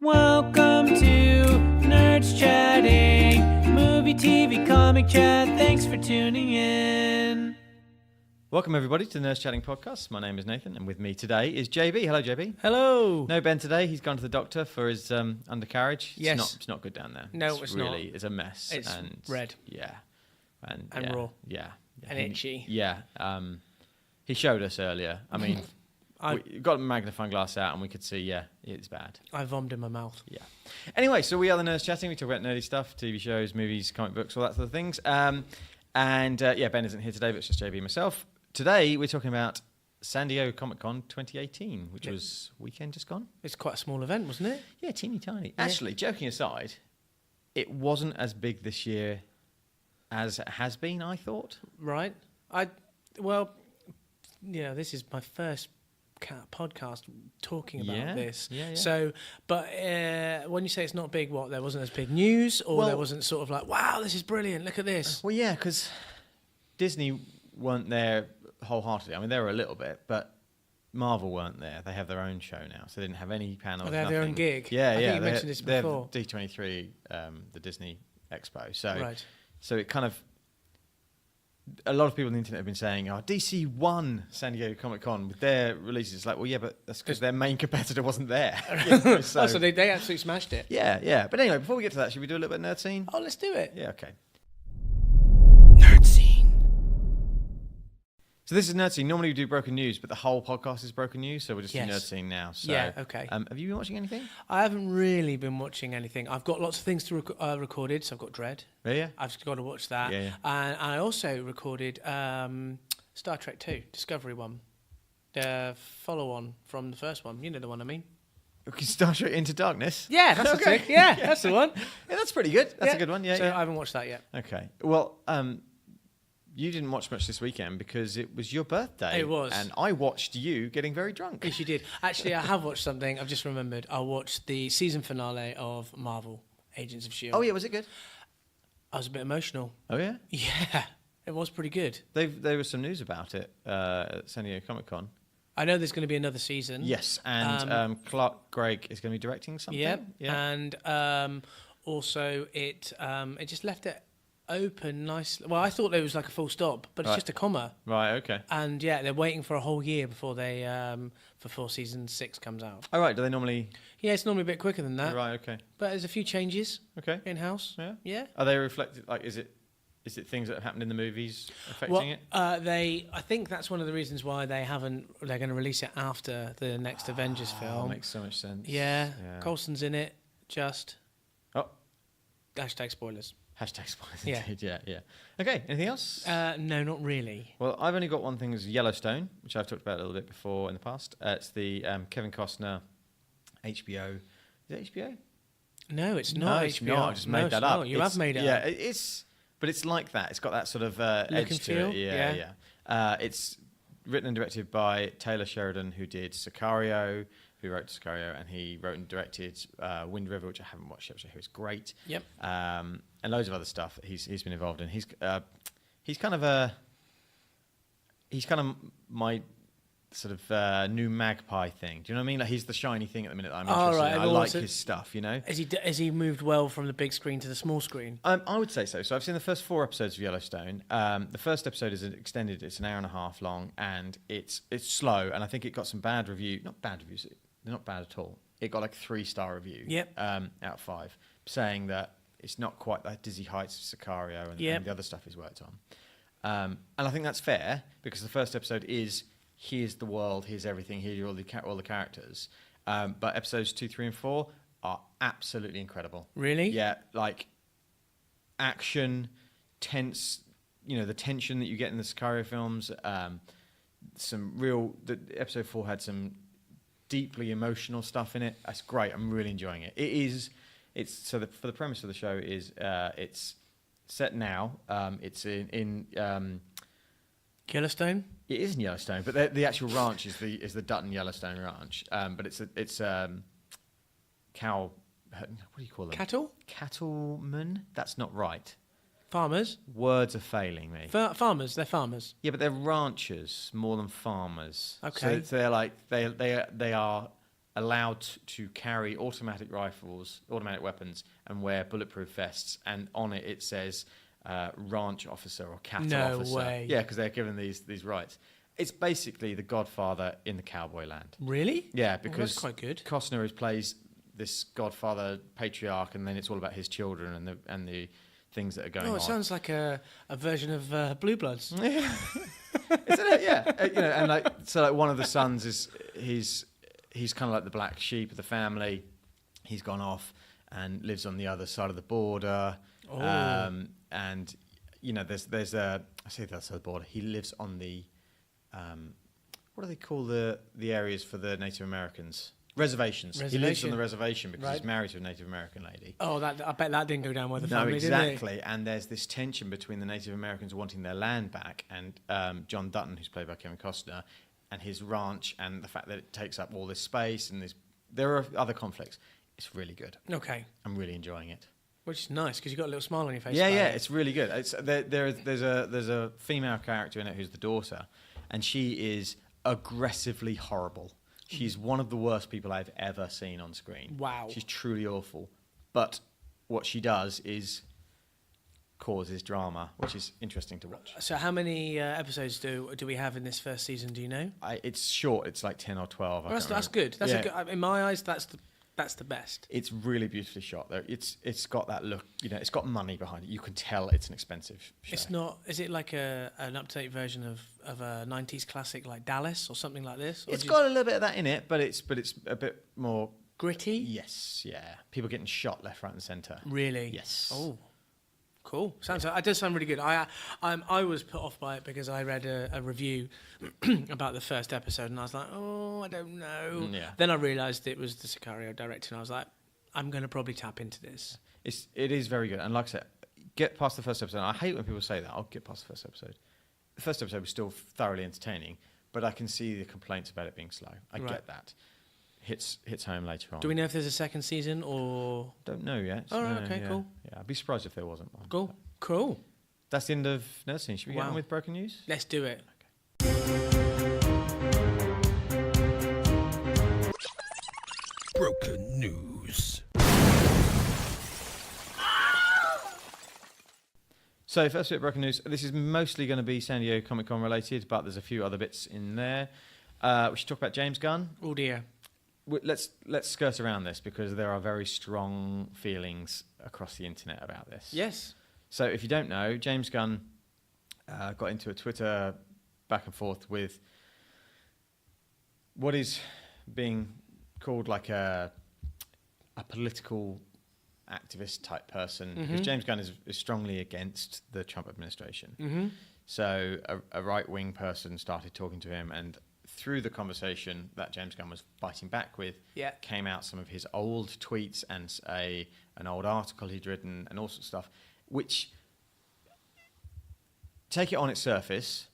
Welcome to Nerdschatting, movie, TV, comic chat. Thanks for tuning in. Welcome everybody to the Nerdschatting podcast. My name is Nathan, and with me today is JB. Hello, JB. Hello. No Ben today. He's gone to the doctor for his undercarriage. Yes. It's not good down there. No, it's not. It's a mess. It's red. Yeah. And raw. Yeah. And itchy. Yeah. He showed us earlier. I mean, we got a magnifying glass out and we could see, yeah, it's bad. I vomited in my mouth. Yeah. Anyway, so we are the Nerdschatting. We talk about nerdy stuff, TV shows, movies, comic books, all that sort of things. Ben isn't here today, but it's just JB and myself. Today, we're talking about San Diego Comic-Con 2018, which was weekend just gone. It's quite a small event, wasn't it? Yeah, teeny tiny. Yeah. Actually, joking aside, it wasn't as big this year as it has been, I thought. Right. This is my first podcast talking about this. Yeah. So, but when you say it's not big, there wasn't as big news, or there wasn't sort of like, wow, this is brilliant, look at this. Well, yeah, because Disney weren't there wholeheartedly. I mean, they were a little bit, but Marvel weren't there. They have their own show now, so they didn't have any panels. They have their own gig. Yeah, I think you mentioned this before. They have D23, the Disney Expo. So, right. So it kind of, a lot of people on the internet have been saying, "Oh, DC won San Diego Comic Con with their releases." It's like, well, yeah, but that's because their main competitor wasn't there. So they absolutely smashed it. Yeah. But anyway, before we get to that, should we do a little bit of nerd scene? Oh, let's do it. Yeah, okay. Nerd scene. So this is Nerd Scene. Normally we do broken news, but the whole podcast is broken news, so we'll just do Yes. Nerd Scene now. So, Yeah, okay. Have you been watching anything? I haven't really been watching anything. I've got lots of things to recorded. So I've got Dread. Yeah. I've just got to watch that. Yeah. And I also recorded Star Trek 2, Discovery one, the follow-on from the first one. You know the one I mean. Okay, Star Trek Into Darkness. Yeah, that's okay. it. Yeah, that's the one. Yeah, that's pretty good. That's a good one. Yeah. So I haven't watched that yet. Okay. Well, you didn't watch much this weekend because it was your birthday. It was. And I watched you getting very drunk. Yes, you did. Actually, I have watched something. I've just remembered. I watched the season finale of Marvel, Agents of S.H.I.E.L.D. Oh, yeah, was it good? I was a bit emotional. Oh, yeah? Yeah, it was pretty good. There was some news about it at San Diego Comic-Con. I know there's going to be another season. Yes, and Clark Gregg is going to be directing something. Yep. Yeah. And also it just left it open nicely. Well, I thought it was like a full stop, but it's just a comma. Right, okay. And yeah, they're waiting for a whole year before they before season 6 comes out. Oh, right. Do they normally... Yeah, it's normally a bit quicker than that. Right, okay. But there's a few changes. Okay. In-house. Yeah. Yeah. Are they reflected, like, is it things that have happened in the movies affecting it? I think that's one of the reasons why they're going to release it after the next Avengers film. Makes so much sense. Yeah. Coulson's in it, just. Oh. Hashtag spoilers. Hashtag spoilers, Yeah. indeed, yeah. Okay, anything else? No, not really. Well, I've only got one thing, is Yellowstone, which I've talked about a little bit before in the past. It's the Kevin Costner HBO. Is it HBO? No, it's not No, it's HBO. not. I just made that up. Not. You have made it up. Yeah, but it's like that. It's got that sort of edge and to feel? it. Yeah. It's written and directed by Taylor Sheridan, who did Sicario, who wrote Sicario, and he wrote and directed Wind River, which I haven't watched yet, which I hear is great. Yep. And loads of other stuff that he's been involved in. He's kind of my sort of new Magpie thing. Do you know what I mean? Like, he's the shiny thing at the minute that I'm interested in. I like his stuff, you know? Has he moved well from the big screen to the small screen? I would say so. So I've seen the first 4 episodes of Yellowstone. The first episode is extended. It's an hour and a half long, and it's slow. And I think it got some bad reviews. Not bad reviews. They're not bad at all. It got like 3-star review. Yep. Out of 5, saying that it's not quite that dizzy heights of Sicario and the other stuff he's worked on. And I think that's fair, because the first episode is, here's the world, here's everything, here are all the characters. But episodes 2, 3, and 4 are absolutely incredible. Really? Yeah, like action, tense, the tension that you get in the Sicario films. Episode 4 had some deeply emotional stuff in it. That's great. I'm really enjoying it. For the premise of the show is it's set now. It's in Yellowstone. It is in Yellowstone, but the actual ranch is the Dutton Yellowstone Ranch. But it's cow. What do you call them? Cattle. Cattlemen. That's not right. Farmers. Words are failing me. Farmers. They're farmers. Yeah, but they're ranchers more than farmers. Okay. So they're like they are allowed to carry automatic rifles, automatic weapons, and wear bulletproof vests. And on it says ranch officer or cattle officer. No way. Yeah, because they're given these rights. It's basically The Godfather in the cowboy land. Really? Yeah, because that's quite good. Costner plays this Godfather patriarch, and then it's all about his children and the things that are going on. Oh, it sounds like a version of Blue Bloods. Yeah. Isn't it? Yeah. And like one of the sons is he's kind of like the black sheep of the family. He's gone off and lives on the other side of the border. Oh. And there's I say that's the border. He lives on the what do they call the areas for the Native Americans? Reservations. He lives on the reservation because he's married to a Native American lady. Oh, I bet that didn't go down with the family, did it? No, exactly. And there's this tension between the Native Americans wanting their land back and John Dutton, who's played by Kevin Costner, and his ranch, and the fact that it takes up all this space and there are other conflicts. It's really good. Okay. I'm really enjoying it. Which is nice because you've got a little smile on your face. Yeah, it's really good. There's a female character in it who's the daughter, and she is aggressively horrible. She's one of the worst people I've ever seen on screen. Wow. She's truly awful. But what she does is causes drama, which is interesting to watch. So how many episodes do we have in this first season, do you know? It's short. It's like 10 or 12. Well, that's good. That's a good. In my eyes, that's the best. It's really beautifully shot, though. It's got that look. It's got money behind it. You can tell it's an expensive show. It's not. Is it like an up-to-date version of a '90s classic like Dallas or something like this? Or it's got a little bit of that in it, but it's a bit more gritty. Yes, yeah. People getting shot left, right, and centre. Really? Yes. Oh, cool. It does sound really good. I was put off by it because I read a review about the first episode and I was like, oh, I don't know. Yeah. Then I realised it was the Sicario director and I was like, I'm going to probably tap into this. It is very good, and like I said, get past the first episode. I hate when people say that. I'll get past the first episode. The first episode was still thoroughly entertaining, but I can see the complaints about it being slow. I get that. Hits home later on. Do we know if there's a second season or? Don't know yet. Oh, right, okay, cool. Yeah, I'd be surprised if there wasn't one. Cool. That's the end of NerdScene. Should we get on with broken news? Let's do it. Broken news. So first bit of broken news. This is mostly going to be San Diego Comic-Con related, but there's a few other bits in there. We should talk about James Gunn. Oh dear. Let's skirt around this because there are very strong feelings across the internet about this. Yes. So if you don't know, James Gunn got into a Twitter back and forth with what is being called like a political activist type person, because James Gunn is strongly against the Trump administration. Mm-hmm. So a right-wing person started talking to him, and through the conversation that James Gunn was fighting back with, came out some of his old tweets and an old article he'd written and all sorts of stuff, which, take it on its surface,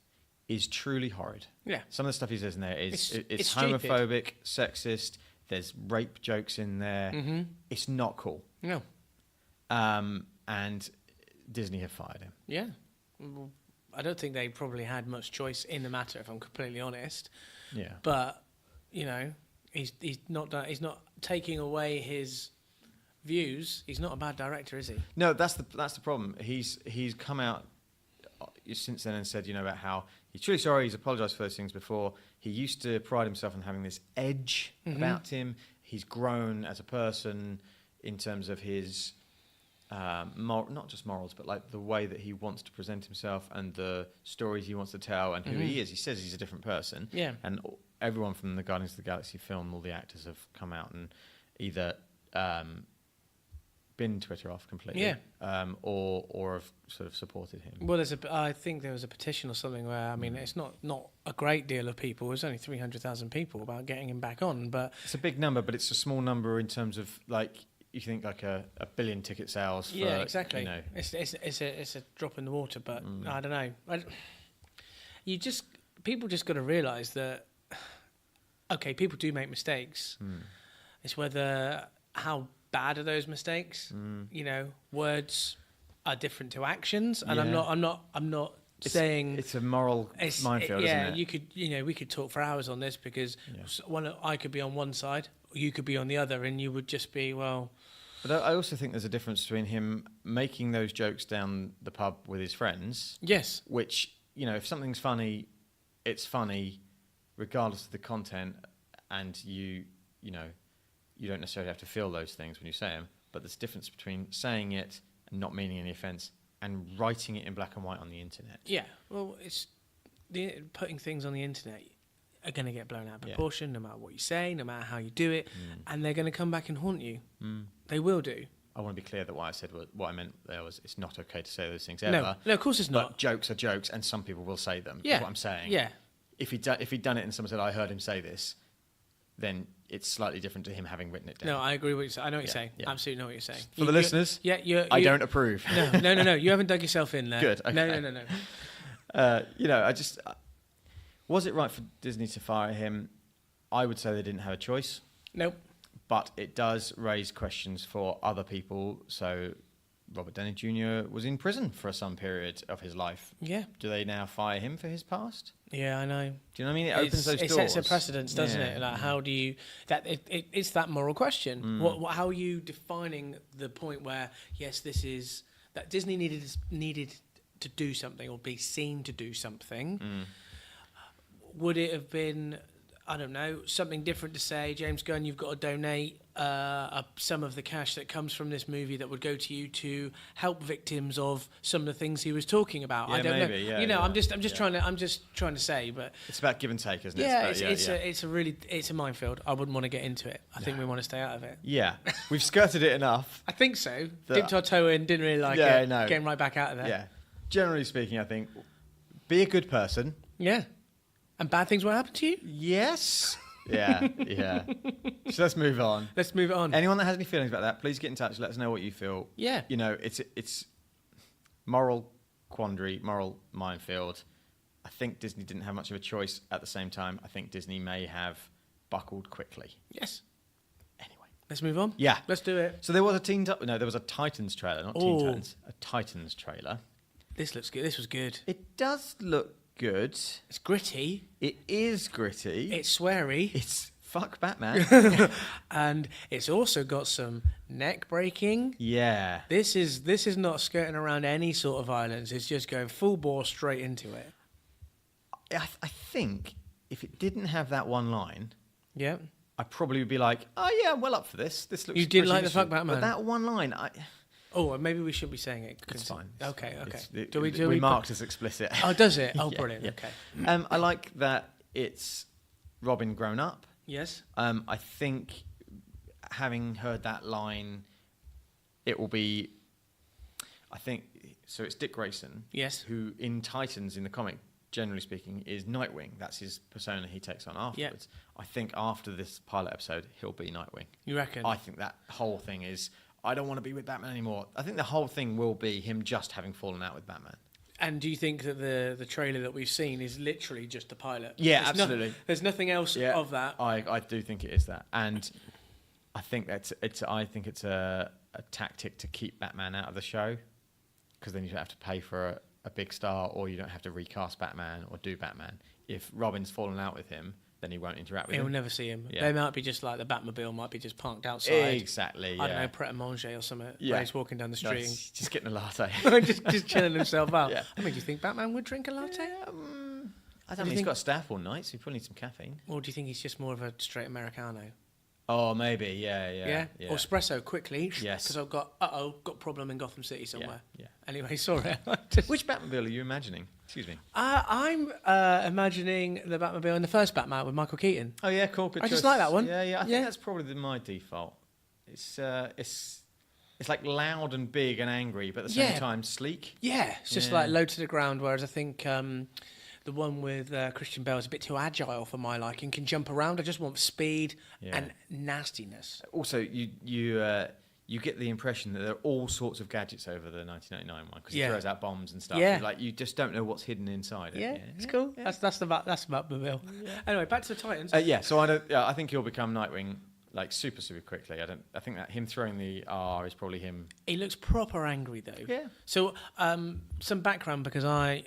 is truly horrid. Yeah. Some of the stuff he says in there is it's homophobic, sexist. There's rape jokes in there. Mm-hmm. It's not cool. No. And Disney have fired him. Yeah. Well, I don't think they probably had much choice in the matter, if I'm completely honest. Yeah. But he's not taking away his views. He's not a bad director, is he? No, that's the problem. He's come out since then and said, about how he's truly sorry. He's apologised for those things before. He used to pride himself on having this edge about him. He's grown as a person in terms of his not just morals, but like the way that he wants to present himself and the stories he wants to tell and who he is. He says he's a different person. Yeah. And everyone from the Guardians of the Galaxy film, all the actors have come out and either been Twitter off completely, or have sort of supported him. Well, I think there was a petition or something where, it's not a great deal of people. It was only 300,000 people about getting him back on, but it's a big number, but it's a small number in terms of like you think like a billion ticket sales. For, exactly. It's a drop in the water, but I don't know. People just got to realise that people do make mistakes. It's whether how bad are those mistakes? Words are different to actions, and I'm not saying it's a moral minefield, isn't it? We could talk for hours on this because I could be on one side you could be on the other, and you would just be, well... But I also think there's a difference between him making those jokes down the pub with his friends. Yes. Which, if something's funny, it's funny regardless of the content, and you don't necessarily have to feel those things when you say them. But there's a difference between saying it and not meaning any offence and writing it in black and white on the internet. Yeah, well, putting things on the internet are going to get blown out of proportion, no matter what you say, no matter how you do it, and they're going to come back and haunt you. They will do. I want to be clear that what I meant there was it's not okay to say those things ever. No, of course it's not. But jokes are jokes, and some people will say them. Yeah. Is what I'm saying. Yeah. If he'd done it and someone said, I heard him say this, then it's slightly different to him having written it down. No, I agree with what you're saying. I know what you're saying. Yeah. Absolutely know what you're saying. For the listeners, I don't approve. No. You haven't dug yourself in there. Good. Okay. No. Was it right for Disney to fire him? I would say they didn't have a choice. Nope. But it does raise questions for other people. So Robert Downey Jr. was in prison for some period of his life. Yeah. Do they now fire him for his past? Yeah, I know. Do you know what I mean? It opens those doors. It sets a precedence, doesn't it? Like, how do you... It's that moral question. How are you defining the point where, yes, this is... That Disney needed to do something or be seen to do something. Would it have been... I don't know, something different to say, James Gunn, you've got to donate some of the cash that comes from this movie that would go to you to help victims of some of the things he was talking about. Yeah, I don't maybe, know. Yeah, I'm just trying to say, but it's about give and take, isn't it? Yeah, it's a minefield. I wouldn't want to get into it. I think we want to stay out of it. Yeah, we've skirted it enough. I think so. Dipped our toe in, didn't really like it. No. Getting right back out of there. Yeah. Generally speaking, I think be a good person. Yeah. And bad things will happen to you? Yes. Yeah. So let's move on. Anyone that has any feelings about that, please get in touch. Let us know what you feel. Yeah. It's moral quandary, moral minefield. I think Disney didn't have much of a choice at the same time. I think Disney may have buckled quickly. Yes. Anyway. Let's move on? Yeah. Let's do it. So there was a Titans trailer, not Teen Titans. A Titans trailer. This looks good. This was good. It does look good. It's gritty. It is gritty. It's sweary. It's fuck Batman. And it's also got some neck breaking. Yeah. This is not skirting around any sort of violence. It's just going full bore straight into it. I think if it didn't have that one line, yeah, I probably would be like, oh yeah, I'm well up for this. This looks. You did like the fuck Batman, but that one line, Oh, maybe we shouldn't be saying it. It's fine. Okay. Do we marked as explicit. Oh, does it? Oh, brilliant. Yeah. Okay. I like that it's Robin grown up. Yes. I think having heard that line, it will be. I think so. It's Dick Grayson. Yes. Who in Titans in the comic, generally speaking, is Nightwing. That's his persona he takes on afterwards. Yep. I think after this pilot episode, he'll be Nightwing. You reckon? I think that whole thing is. I don't want to be with Batman anymore. I think the whole thing will be him just having fallen out with Batman. And do you think that the trailer that we've seen is literally just the pilot? Yeah, absolutely. There's nothing else of that. I do think it is that, and I think it's a tactic to keep Batman out of the show, because then you don't have to pay for a big star, or you don't have to recast Batman or do Batman. If Robin's fallen out with him, then he won't interact with him. He'll never see him. Yeah. They might be just like the Batmobile might be just parked outside. Exactly. I don't know, Pret-a-Manger or something. Yeah. Where he's walking down the street. Just getting a latte. just chilling himself out. Yeah. I mean, do you think Batman would drink a latte? I don't know. He's got staff all night, so he probably needs some caffeine. Or do you think he's just more of a straight Americano? Oh, maybe. Yeah. Or espresso quickly. Yes. Because I've got problem in Gotham City somewhere. Yeah. Anyway, sorry. Which Batmobile are you imagining? Excuse me. I'm imagining the Batmobile in the first Batman with Michael Keaton. Oh yeah, cool. Good I choice. just like that one. Yeah. I think that's probably my default. It's like loud and big and angry, but at the same time sleek. Yeah, it's just like low to the ground. Whereas I think the one with Christian Bale is a bit too agile for my liking. Can jump around. I just want speed and nastiness. Also, you get the impression that there are all sorts of gadgets over the 1999 one, because he throws out bombs and stuff. Yeah. Like you just don't know what's hidden inside it. Yeah, it's cool. Yeah. That's the Batmobile. Yeah. Anyway, back to the Titans. So I think he'll become Nightwing. like super quickly. I think that him throwing the R is probably him. He looks proper angry though. Yeah. So some background, because I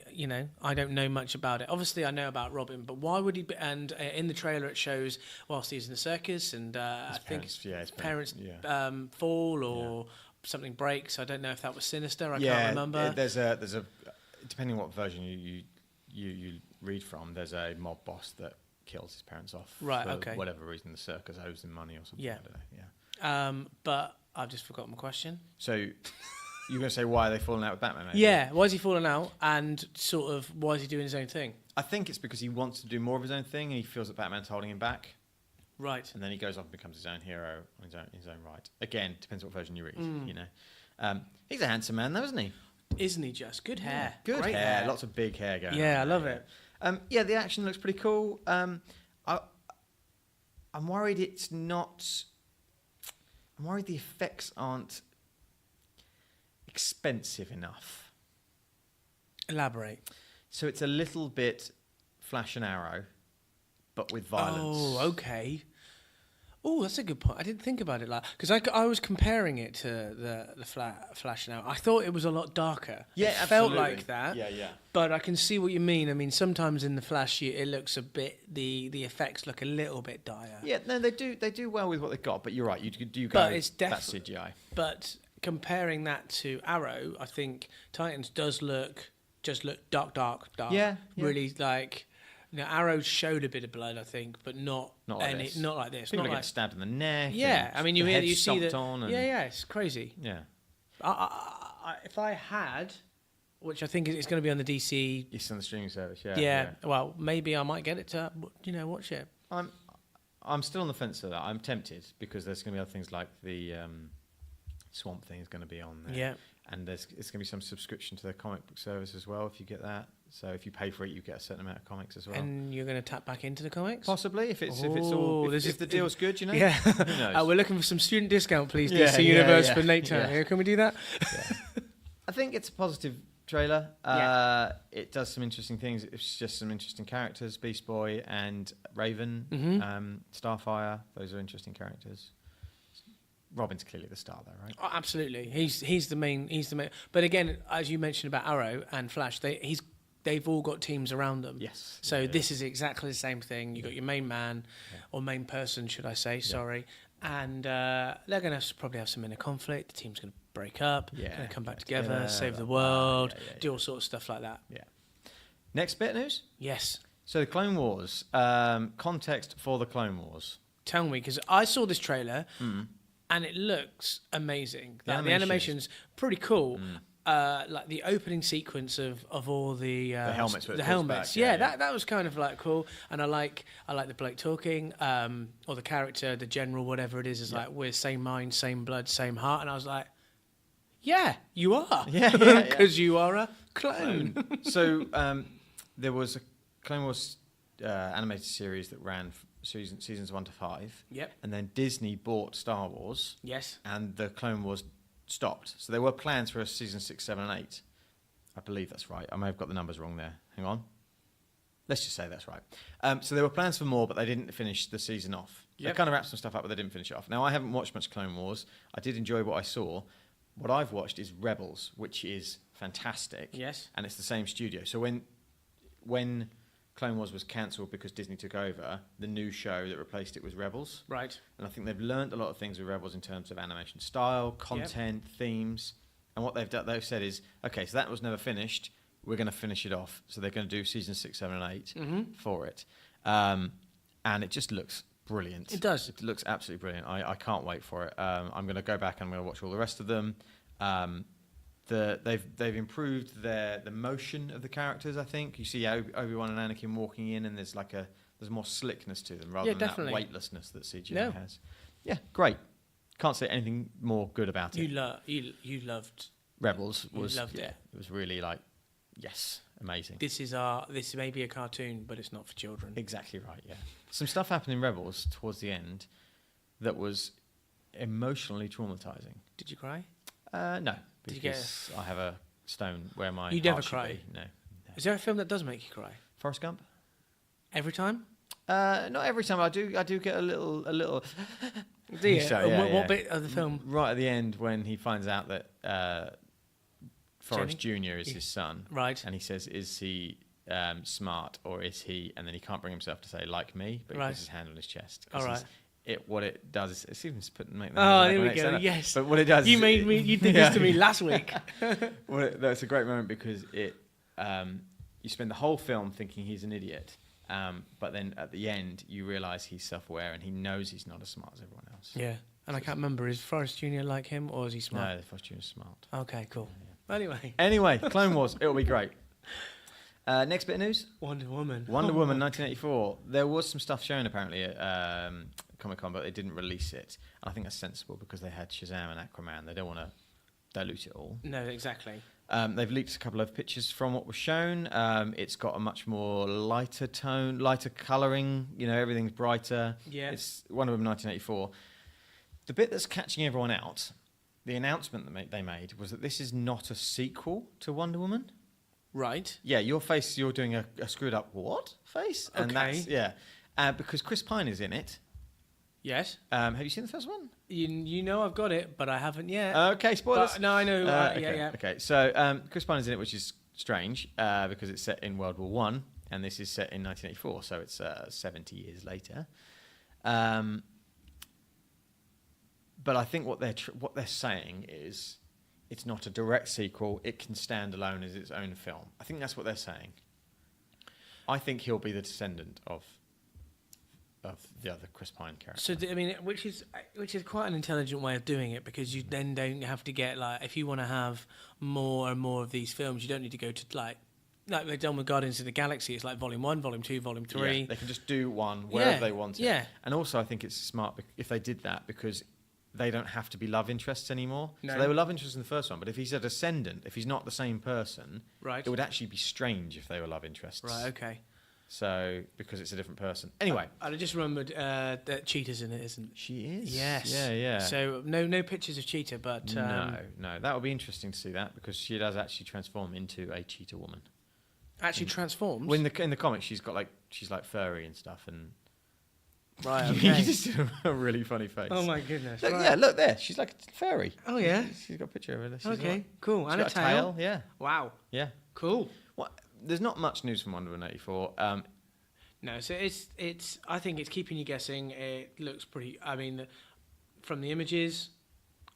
don't know much about it. Obviously I know about Robin, but why would he be, and in the trailer it shows whilst he's in the circus and I think his parents fall or something breaks. I don't know if that was sinister. I can't remember. There's a depending on what version you read from, there's a mob boss that kills his parents off for whatever reason. The circus owes him money or something. I don't know. But I've just forgotten my question. So you're going to say why are they falling out with Batman? Maybe? Yeah, why is he falling out, and sort of why is he doing his own thing? I think it's because he wants to do more of his own thing, and he feels that Batman's holding him back. Right. And then he goes off and becomes his own hero in his own right. Again, depends what version you read. You know, he's a handsome man, though, isn't he? Isn't he just? Good hair. Good Great hair. Lots of big hair going on. Yeah, I love it. The action looks pretty cool. I'm worried it's not... I'm worried the effects aren't expensive enough. Elaborate. So it's a little bit Flash and Arrow, but with violence. Oh, okay. Oh, that's a good point. I didn't think about it like, because I was comparing it to the Flash now. I thought it was a lot darker. Yeah, it absolutely. felt like that. Yeah. But I can see what you mean. I mean, sometimes in the Flash, it looks a bit. The effects look a little bit dire. Yeah, no, they do well with what they've got. But you're right. You do go. But it's that's CGI. But comparing that to Arrow, I think Titans does look dark. Yeah. Really like. Now, Arrow showed a bit of blood, I think, but not like this. Not like this. People not get like stabbed in the neck. Yeah, I mean, you see that. Yeah, it's crazy. Yeah. If I had, which I think is going to be on the DC. It's on the streaming service. Yeah. Yeah. Well, maybe I might get it to watch it. I'm still on the fence with that. I'm tempted because there's going to be other things like the Swamp Thing is going to be on there. Yeah. And it's going to be some subscription to the comic book service as well if you get that. So if you pay for it, you get a certain amount of comics as well. And you're going to tap back into the comics? Possibly, if the deal's good, you know. Yeah. Who knows? We're looking for some student discount, please. DC Universe for later. Yeah. Can we do that? Yeah. I think it's a positive trailer. It does some interesting things. It's just some interesting characters: Beast Boy and Raven, Starfire. Those are interesting characters. Robin's clearly the star, though, right? Oh, absolutely. He's the main. But again, as you mentioned about Arrow and Flash, they've all got teams around them. Yes. So this is exactly the same thing. You've got your main man, or main person, should I say? Sorry. And they're going to probably have some inner conflict. The team's going to break up. Going to come back together, save the world, do all sorts of stuff like that. Yeah. Next bit of news. Yes. So the Clone Wars. Context for the Clone Wars. Tell me, because I saw this trailer. And it looks amazing. The animation's pretty cool. Like the opening sequence of all the helmets. Back. Yeah, that was kind of like cool. And I like the bloke talking, or the character, the general, whatever it is like we're same mind, same blood, same heart. And I was like, yeah, you are. Yeah, because you are a clone. So there was a Clone Wars animated series that ran. Seasons 1 to 5. Yep. And then Disney bought Star Wars. Yes. And the Clone Wars stopped. So there were plans for a season 6, 7, and 8. I believe that's right. I may have got the numbers wrong there. Hang on. Let's just say that's right. So there were plans for more, but they didn't finish the season off. They kind of wrapped some stuff up, but they didn't finish it off. Now, I haven't watched much Clone Wars. I did enjoy what I saw. What I've watched is Rebels, which is fantastic. Yes. And it's the same studio. So when Clone Wars was cancelled because Disney took over, the new show that replaced it was Rebels. Right. And I think they've learned a lot of things with Rebels in terms of animation style, content, themes. And what they've said is, okay, so that was never finished. We're going to finish it off. So they're going to do season 6, 7, and 8 for it. And it just looks brilliant. It does. It looks absolutely brilliant. I can't wait for it. I'm going to go back and I'm going to watch all the rest of them. They've improved the motion of the characters. I think you see Obi-Wan and Anakin walking in, and there's more slickness to them rather than that weightlessness that CGI has. Yeah, great. Can't say anything more good about it. You loved Rebels. You loved it. It was really amazing. This may be a cartoon, but it's not for children. Exactly right. Yeah. Some stuff happened in Rebels towards the end that was emotionally traumatizing. Did you cry? No. Because I have a stone where my You heart never should cry? be. No. Is there a film that does make you cry? Forrest Gump? Every time? Not every time. I do get a little. Do you? So, yeah, what bit of the film? Right at the end, when he finds out that Forrest Jr. is his son, right? And he says, "Is he smart or is he?" And then he can't bring himself to say "like me," but he puts his hand on his chest. All right. What it does is it seems to make. Oh, here we go. Yes. But what it does, you did this to me last week. That's a great moment because it. You spend the whole film thinking he's an idiot, but then at the end you realise he's self-aware and he knows he's not as smart as everyone else. Yeah, and I can't remember, is Forrest Jr. like him or is he smart? No, Forrest Jr. is smart. Okay, cool. Yeah. Anyway, Clone Wars, it'll be great. Next bit of news. Wonder Woman, 1984. There was some stuff shown apparently at Comic-Con, but they didn't release it. And I think that's sensible because they had Shazam and Aquaman. They don't want to dilute it all. No, exactly. They've leaked a couple of pictures from what was shown. It's got a much more lighter tone, lighter colouring. You know, everything's brighter. Yeah. It's Wonder Woman 1984. The bit that's catching everyone out, the announcement that they made, was that this is not a sequel to Wonder Woman. Right. Yeah, your face, you're doing a screwed up what face? And okay. That's, because Chris Pine is in it. Yes. Have you seen the first one? You know I've got it, but I haven't yet. Okay, spoilers. But, no, I know. Yeah. Okay, so Chris Pine is in it, which is strange because it's set in World War One, and this is set in 1984, so it's 70 years later. But I think what they're saying is it's not a direct sequel; it can stand alone as its own film. I think that's what they're saying. I think he'll be the descendant of the other Chris Pine character. So I mean, which is quite an intelligent way of doing it, because you then don't have to get, like, if you want to have more and more of these films, you don't need to go to like they've done with Guardians of the Galaxy. It's like Volume 1, Volume 2, Volume 3. Yeah, they can just do one wherever they want it. Yeah. And also I think it's smart if they did that, because they don't have to be love interests anymore. No. So they were love interests in the first one, but if he's a descendant, if he's not the same person, right, it would actually be strange if they were love interests. Right, okay. So, because it's a different person. Anyway. I just remembered that Cheetah's in it, isn't she? Is? Yes. Yeah. So, no pictures of Cheetah, but... No. That would be interesting to see that, because she does actually transform into a cheetah woman. Actually transforms? Well, in the comics, she's like furry and stuff, and... Right, okay. You just did a really funny face. Oh, my goodness. Look, right. Yeah, look there. She's like a fairy. Oh, yeah? She's got a picture of her. She's okay, cool. She's And got a tail. Yeah. Wow. Yeah. Cool. There's not much news from Wonder Woman 84. No, so it's. I think it's keeping you guessing. It looks pretty. I mean, from the images,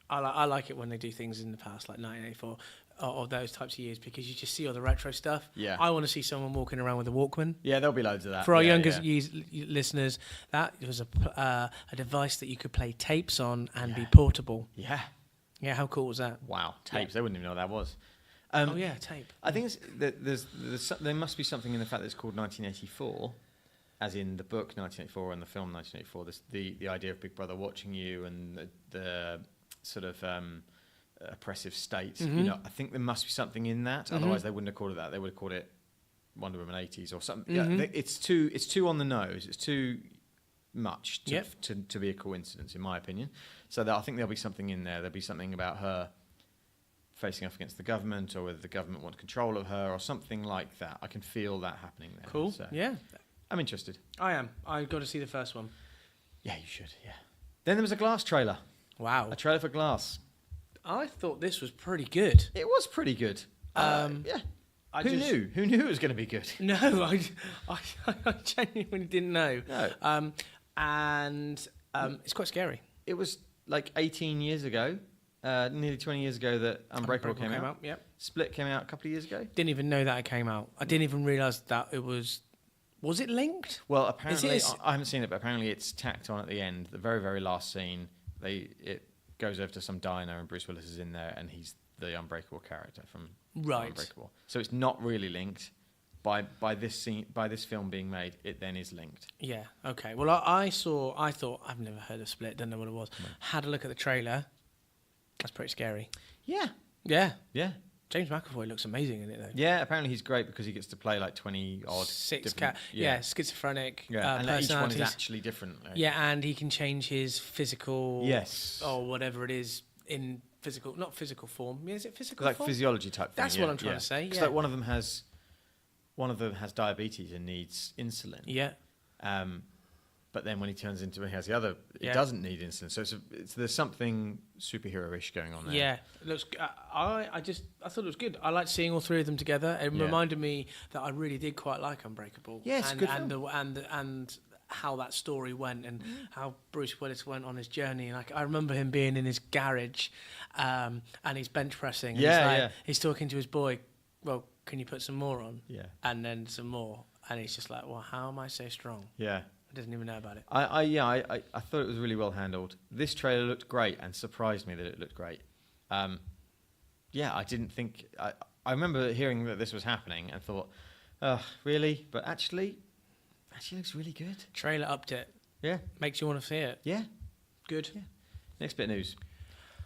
I like it when they do things in the past, like 1984 or those types of years, because you just see all the retro stuff. Yeah. I want to see someone walking around with a Walkman. Yeah, there'll be loads of that. For our younger listeners, that was a device that you could play tapes on and be portable. Yeah. Yeah, how cool was that? Wow, tapes. They wouldn't even know what that was. Tape. I think there must be something in the fact that it's called 1984. As in the book 1984 and the film 1984, the idea of Big Brother watching you and the sort of oppressive state. Mm-hmm. You know, I think there must be something in that. Mm-hmm. Otherwise, they wouldn't have called it that. They would have called it Wonder Woman 80s or something. Mm-hmm. Yeah, it's too on the nose. It's too much to be a coincidence, in my opinion. So I think there'll be something in there. There'll be something about her facing off against the government, or whether the government want control of her, or something like that. I can feel that happening there. Cool. So. Yeah. I'm interested. I am. I've got to see the first one. Yeah, you should, yeah. Then there was a Glass trailer. Wow. A trailer for Glass. I thought this was pretty good. It was pretty good. Yeah. Who knew? Who knew it was going to be good? No, I genuinely didn't know. No. It's quite scary. It was like 18 years ago, nearly 20 years ago, that Unbreakable came out. Yep. Split came out a couple of years ago. Didn't even know that it came out. I didn't even realise that it was... Was it linked? Well, apparently, I haven't seen it, but apparently it's tacked on at the end. The very, very last scene, it goes over to some diner, and Bruce Willis is in there, and he's the Unbreakable character from Unbreakable. So it's not really linked. By this film being made, it then is linked. Yeah. Okay. Well, I thought I've never heard of Split. Don't know what it was. No. Had a look at the trailer. That's pretty scary. Yeah. Yeah. Yeah. James McAvoy looks amazing in it, though. Yeah, apparently he's great because he gets to play like 20 odd schizophrenic. Yeah, and each one is actually different. Right? Yeah, and he can change his physical. Yes. Or whatever it is in not physical form. Yeah, is it physical form? Like physiology type thing. That's what I'm trying to say. Because like one of them has diabetes and needs insulin. Yeah. But then when he turns into he has the other, it Yeah. doesn't need insulin. So there's something superhero-ish going on there. Yeah, it looks. I thought it was good. I liked seeing all three of them together. It reminded me that I really did quite like Unbreakable. Yeah, it's and, good and film. and how that story went and how Bruce Willis went on his journey. Like I remember him being in his garage, and he's bench pressing. And he's talking to his boy. Well, can you put some more on? Yeah. And then some more, and he's just like, well, how am I so strong? Yeah. I didn't even know about it. I thought it was really well handled. This trailer looked great and surprised me that it looked great. I didn't think... I remember hearing that this was happening and thought, really? But actually looks really good. Trailer upped it. Yeah. Makes you want to see it. Yeah. Good. Yeah. Next bit of news.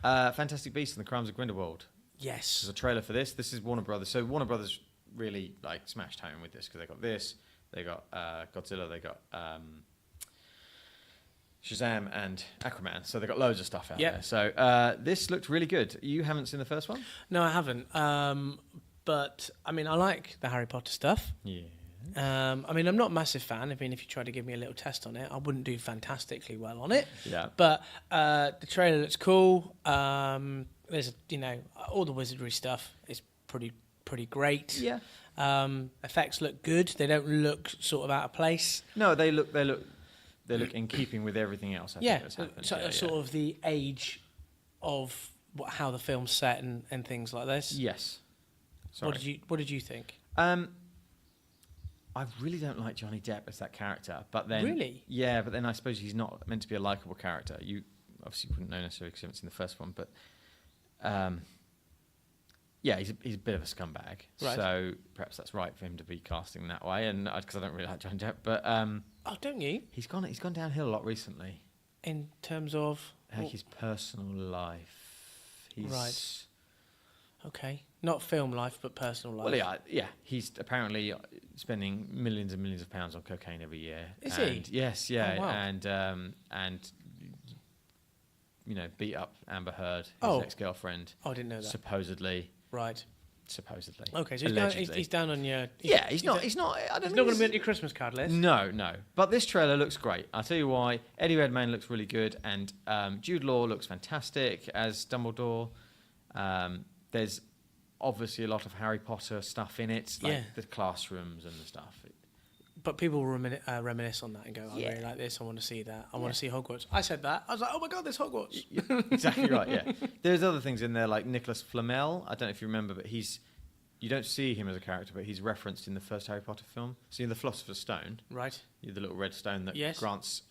Fantastic Beasts and the Crimes of Grindelwald. Yes. There's a trailer for this. This is Warner Brothers. So Warner Brothers really smashed home with this because they got this. They got Godzilla, they got Shazam and Aquaman. So they got loads of stuff out there. So this looked really good. You haven't seen the first one? No, I haven't. But, I mean, I like the Harry Potter stuff. Yeah. I mean, I'm not a massive fan. I mean, if you tried to give me a little test on it, I wouldn't do fantastically well on it. Yeah. But the trailer looks cool. There's, all the wizardry stuff is pretty great. Yeah. Effects look good. They don't look sort of out of place. No, they look in keeping with everything else. I think that's happened. Sort of the age of how the film's set and things like this. Yes. Sorry. What did you think? I really don't like Johnny Depp as that character, but then really, yeah, but then I suppose he's not meant to be a likable character. You obviously wouldn't know necessarily because you haven't seen the first one, but yeah, he's a bit of a scumbag. Right. So perhaps that's right for him to be casting that way, and because I don't really like Johnny Depp, but oh, don't you? He's gone downhill a lot recently. In terms of his personal life. Right. Okay. Not film life, but personal life. Well, yeah. He's apparently spending millions and millions of pounds on cocaine every year. Is he? Yes, yeah. Oh, wow. And beat up Amber Heard, his ex-girlfriend. Oh, I didn't know that. Supposedly. Right. Supposedly. Okay, so he's down on your... He's not going to be on your Christmas card list? No. But this trailer looks great. I'll tell you why. Eddie Redmayne looks really good, and Jude Law looks fantastic as Dumbledore. There's obviously a lot of Harry Potter stuff in it, like the classrooms and the stuff. But people reminisce on that and go, I really like this, I want to see that, I want to see Hogwarts. I said that. I was like, oh my God, there's Hogwarts. Exactly right, yeah. There's other things in there, like Nicholas Flamel. I don't know if you remember, but you don't see him as a character, but he's referenced in the first Harry Potter film. See, the Philosopher's Stone. Right. The little red stone that grants,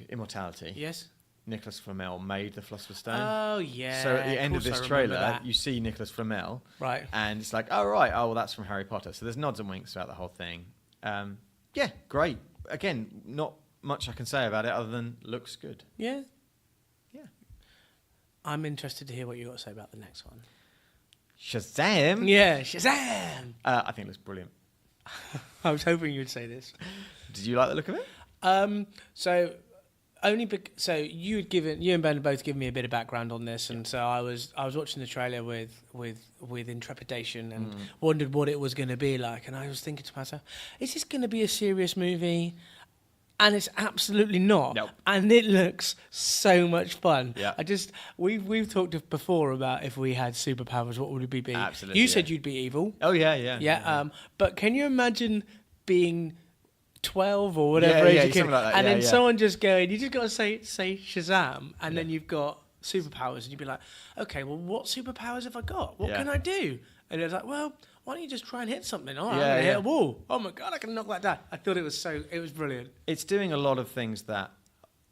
immortality. Yes. Nicholas Flamel made the Philosopher's Stone. Oh, yeah. So at the end of this trailer, you see Nicholas Flamel. Right. And it's like, oh, right. Oh, well, that's from Harry Potter. So there's nods and winks about the whole thing. Yeah, great. Again, not much I can say about it other than looks good. Yeah. Yeah. I'm interested to hear what you got to say about the next one. Shazam? Yeah, Shazam! I think it looks brilliant. I was hoping you would say this. Did you like the look of it? So you and Ben had both given me a bit of background on this, and so I was watching the trailer with intrepidation and wondered what it was going to be like, and I was thinking to myself, is this going to be a serious movie? And it's absolutely not. Nope. And it looks so much fun. Yeah. We've talked before about if we had superpowers, what would we be? Absolutely. You said you'd be evil. Oh yeah. But can you imagine being 12 or whatever age you can, like that. and then someone just going, you just got to say Shazam, and then you've got superpowers, and you'd be like, okay, well, what superpowers have I got? What can I do? And it's like, well, why don't you just try and hit something? Oh, I'm going to hit a wall. Oh my God, I can knock that down. I thought it was brilliant. It's doing a lot of things that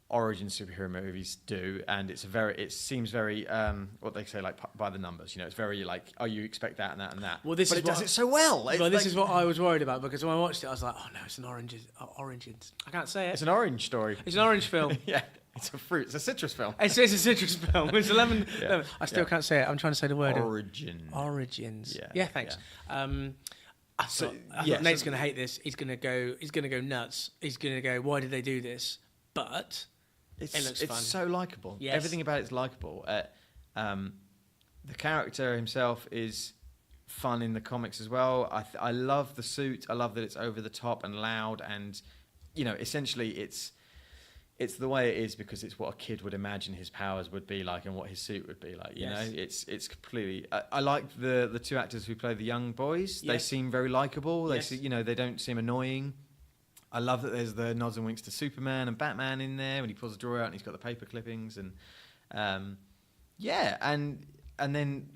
origin superhero movies do, and it seems very what they say, like by the numbers. It's very like, oh, you expect that and that and that. Well, it does it so well. This is what I was worried about, because when I watched it, I was like, oh no, it's an origins. I can't say it. It's an orange story. It's an orange film. Yeah. It's a fruit. It's a citrus film. It's a citrus film. It's 11. I still can't say it. I'm trying to say the word. Origins. Yeah. Thanks. Yeah. I thought Nate's going to hate this. He's going to go nuts. He's going to go, why did they do this? But it looks fun. It's so likable. Yes. Everything about it's likable. The character himself is fun in the comics as well. I love the suit. I love that it's over the top and loud, and essentially it's the way it is because it's what a kid would imagine his powers would be like and what his suit would be like. You know, it's completely. I like the two actors who play the young boys. They seem very likable. They they don't seem annoying. I love that there's the nods and winks to Superman and Batman in there when he pulls the drawer out and he's got the paper clippings and and then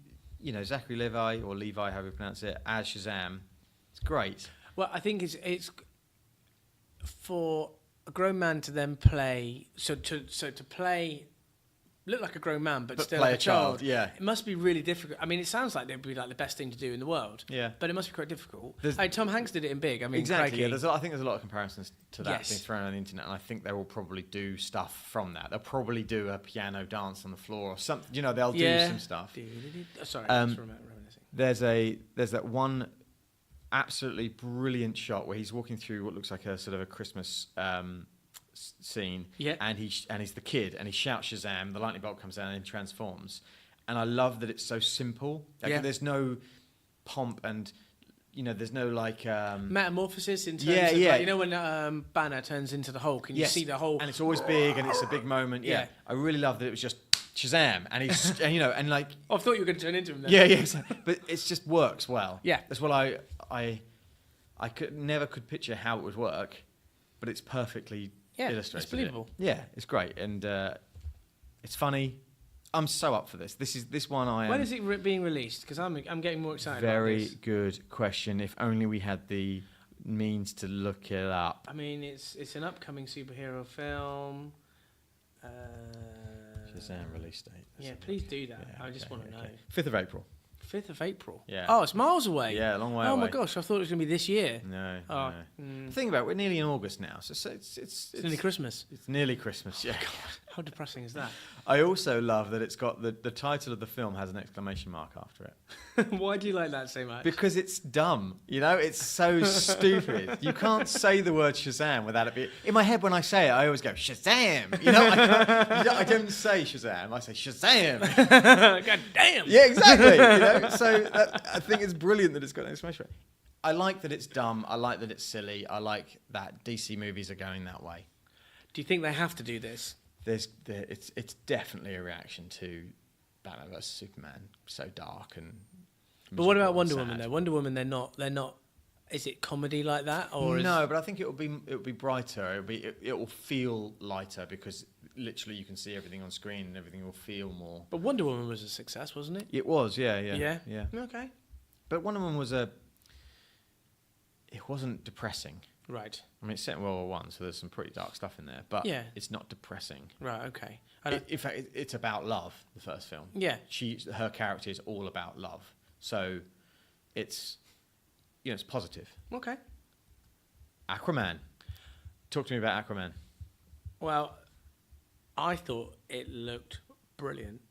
Zachary Levi or Levi, however you pronounce it, as Shazam. It's great. Well, I think it's for a grown man to then play to play look like a grown man but still play like a child. Yeah, it must be really difficult. I mean, it sounds like it'd be like the best thing to do in the world. Yeah, but it must be quite difficult. Tom Hanks did it in Big. I mean, exactly. Yeah, I think there's a lot of comparisons to that being thrown on the internet, and I think they will probably do stuff from that. They'll probably do a piano dance on the floor or something. They'll do some stuff. Sorry, there's that one absolutely brilliant shot where he's walking through what looks like a sort of a Christmas scene, and he's the kid, and he shouts Shazam, the lightning bolt comes down and transforms, and I love that it's so simple. There's no pomp and there's no metamorphosis in terms of when Banner turns into the Hulk and you see the whole, and it's always big and it's a big moment. I really love that it was just Shazam, and he's and like I thought you were going to turn into him then. Exactly. But it just works well. That's what I never could picture how it would work, but it's perfectly illustrated. It's believable. It's great, and it's funny. I'm so up for this. This one I am. When is it being released? Because I'm getting more excited. Very about this. Good question. If only we had the means to look it up. I mean, it's an upcoming superhero film. Shazam release date. Please do that. I just want to know. 5th of April. 5th of April? Yeah. Oh, it's miles away. Yeah, a long way away. Oh my gosh, I thought it was going to be this year. No. Think about it, we're nearly in August now, so it's nearly Christmas. It's nearly Christmas, yeah. God, how depressing is that? I also love that it's got the title of the film has an exclamation mark after it. Why do you like that so much? Because it's dumb, it's so stupid. You can't say the word Shazam without it being... In my head, when I say it, I always go, Shazam! I don't say Shazam, I say Shazam! God damn! Yeah, exactly! So I think it's brilliant that it's got an exclamation mark. I like that it's dumb, I like that it's silly, I like that DC movies are going that way. Do you think they have to do this? It's definitely a reaction to Batman vs Superman, so dark and. But what about Wonder Woman though? Wonder Woman, they're not. Is it comedy like that, or no? But I think it will be brighter. It will feel lighter because literally you can see everything on screen and everything will feel more. But Wonder Woman was a success, wasn't it? It was, yeah. Okay. But Wonder Woman it wasn't depressing. Right. I mean, it's set in World War One, so there's some pretty dark stuff in there, but it's not depressing. Right. Okay. In fact, it's about love. The first film. Yeah. Her character is all about love, so it's it's positive. Okay. Aquaman. Talk to me about Aquaman. Well, I thought it looked brilliant.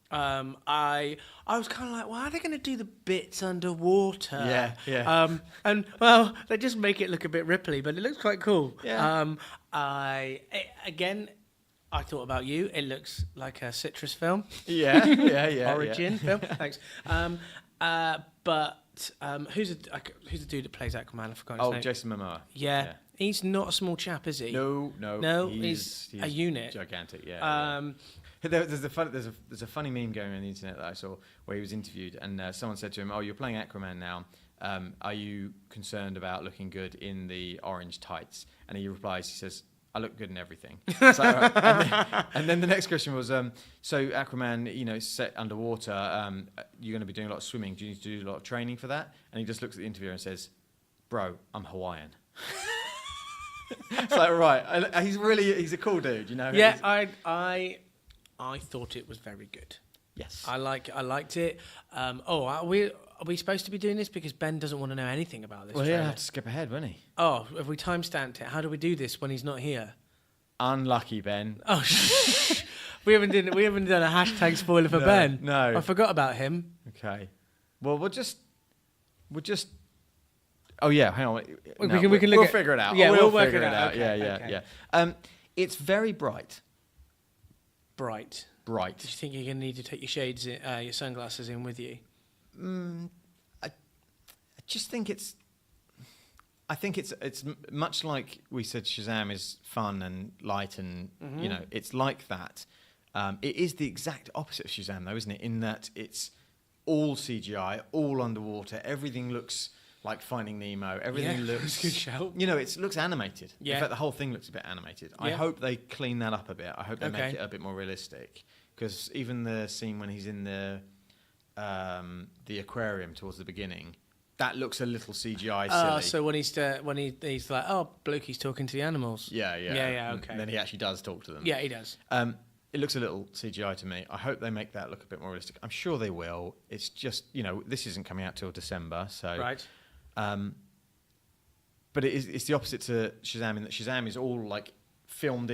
I was kind of like, well, how are they going to do the bits underwater? Yeah. And well, they just make it look a bit ripply, but it looks quite cool. Yeah. I thought about you. It looks like a citrus film. Yeah. Origin film. Thanks. But who's the dude that plays Aquaman? I forgot his name. Jason Momoa. Yeah. He's not a small chap, is he? No. He's a unit. Gigantic. Yeah. There's a funny meme going on the internet that I saw where he was interviewed and someone said to him, "Oh, you're playing Aquaman now. Are you concerned about looking good in the orange tights?" And he replies, he says, "I look good in everything." So, and then the next question was, so Aquaman, set underwater. You're going to be doing a lot of swimming. Do you need to do a lot of training for that? And he just looks at the interviewer and says, "Bro, I'm Hawaiian." It's like, right, he's a cool dude, Yeah, I thought it was very good. Yes, I liked it. Are we supposed to be doing this because Ben doesn't want to know anything about this? Well, he'll have to skip ahead, won't he? Oh, have we time-stamped it? How do we do this when he's not here? Unlucky, Ben. Oh, we haven't done a hashtag spoiler for Ben. No, I forgot about him. Okay, well we'll just. Oh yeah, hang on. We can look. We'll figure it out. Yeah, we'll work figure it out. Okay. Yeah. It's very bright. Bright. Bright. Do you think you're going to need to take your shades, your sunglasses in with you? just think I think it's much like we said. Shazam is fun and light, and it's like that. It is the exact opposite of Shazam, though, isn't it? In that it's all CGI, all underwater. Everything looks like Finding Nemo. Everything looks good shout. It looks animated. Yeah. In fact, the whole thing looks a bit animated. I hope they clean that up a bit. I hope they make it a bit more realistic. Because even the scene when he's in the aquarium towards the beginning, that looks a little CGI silly. So when he's like, oh, Blokey's talking to the animals. Yeah. Okay. And then he actually does talk to them. Yeah, he does. It looks a little CGI to me. I hope they make that look a bit more realistic. I'm sure they will. It's just, this isn't coming out till December, so. Right. But it's the opposite to Shazam in that Shazam is all like filmed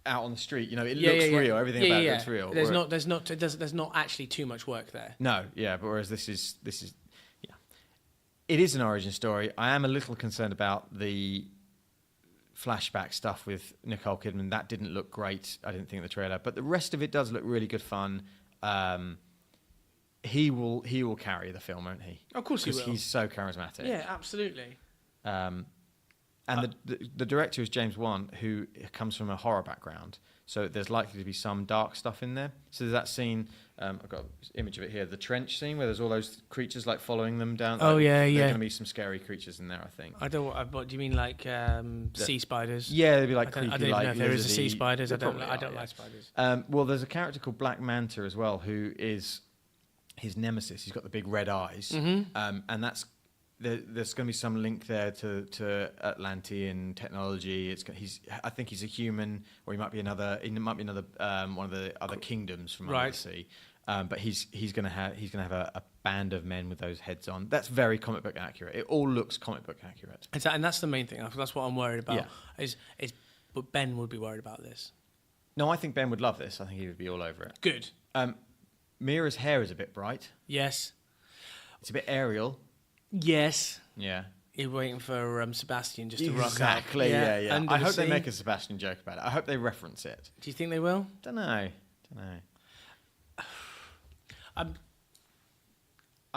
out on the street. It looks real. Everything about it looks real. There's not actually too much work there. No, yeah. But whereas this is, it is an origin story. I am a little concerned about the flashback stuff with Nicole Kidman. That didn't look great, I didn't think, in the trailer. But the rest of it does look really good fun. He will carry the film, won't he? Of course he will. Because he's so charismatic. Yeah, absolutely. And the director is James Wan, who comes from a horror background. So there's likely to be some dark stuff in there. So there's that scene, I've got an image of it here, the trench scene where there's all those creatures like following them down. Oh, yeah. There's going to be some scary creatures in there, I think. What do you mean, like sea spiders? Yeah, they'd be like creepy, I don't even know if there is a sea lizardy. spiders. I don't Yeah. like spiders. Well, there's a character called Black Manta as well, who is his nemesis. He's got the big red eyes, and there's going to be some link there to Atlantean technology. I think he's a human, or he might be another. It might be another one of the other kingdoms from under the sea. But he's going to have a band of men with those heads on. That's very comic book accurate. It all looks comic book accurate. And that's the main thing. That's what I'm worried about. Yeah. But Ben would be worried about this. No, I think Ben would love this. I think he would be all over it. Good. Mira's hair is a bit bright. Yes. It's a bit aerial. Yes. Yeah. You're waiting for Sebastian just to rock up. Exactly, yeah. I hope they sea. make a Sebastian joke about it. I hope they reference it. Do you think they will? Don't know. I'm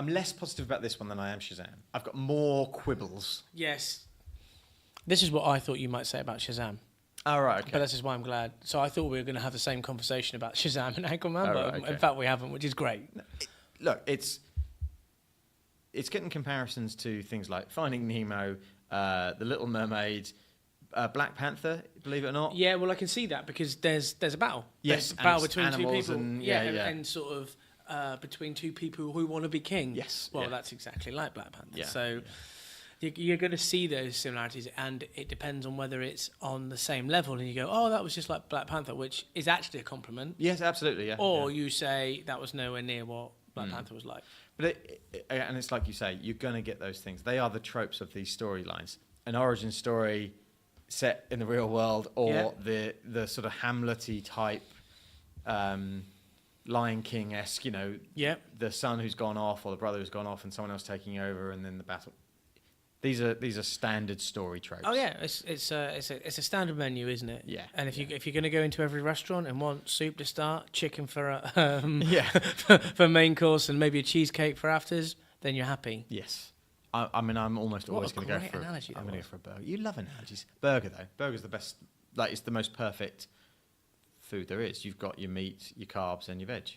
less positive about this one than I am Shazam. I've got more quibbles. Yes. This is what I thought you might say about Shazam. Oh, right, okay. But this is why I'm glad. So I thought we were going to have the same conversation about Shazam and Aquaman, but okay. in fact we haven't, which is great. Look, it's getting comparisons to things like Finding Nemo, The Little Mermaid, Black Panther, believe it or not. Yeah, well, I can see that because there's a battle. Yes, there's a battle between two people. And sort of between two people who want to be king. Yes. Well, that's exactly like Black Panther. Yeah. So you're going to see those similarities, and it depends on whether it's on the same level, and you go, oh, that was just like Black Panther, which is actually a compliment. Yes, absolutely, yeah. Or you say that was nowhere near what Black Panther was like. But and it's like you say, you're going to get those things. They are the tropes of these storylines. An origin story set in the real world, or the sort of Hamlet-y type Lion King-esque, the son who's gone off or the brother who's gone off and someone else taking over, and then the battle. These are standard story tropes. Oh yeah, it's a standard menu, isn't it? Yeah. And if you're going to go into every restaurant and want soup to start, chicken for for main course, and maybe a cheesecake for afters, then you're happy. Yes. I'm almost always going to go for. I'm going to go for a burger. You love analogies. Burger though. Burger's the best. Like, it's the most perfect food there is. You've got your meat, your carbs, and your veg.